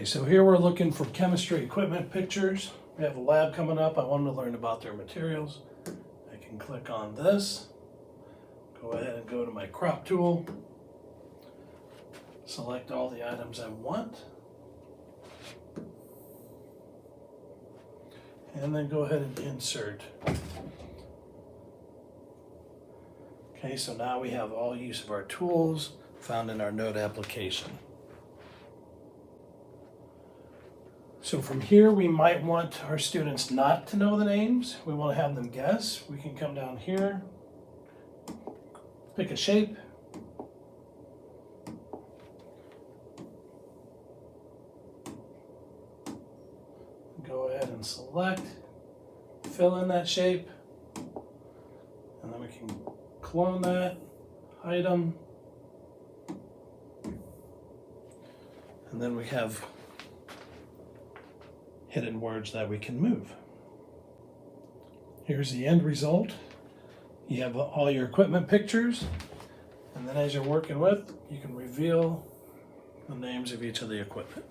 Okay, so here we're looking for chemistry equipment pictures. We have a lab coming up. I wanted to learn about their materials. I can click on this, go ahead and go to my crop tool, select all the items I want, and then go ahead and insert. Okay, so now we have all use of our tools found in our node application. So from here, we might want our students not to know the names. We want to have them guess. We can come down here, pick a shape, go ahead and select, fill in that shape, and then we can clone that item, and then we have hidden words that we can move. Here's the end result. You have all your equipment pictures, and then as you're working with, you can reveal the names of each of the equipment.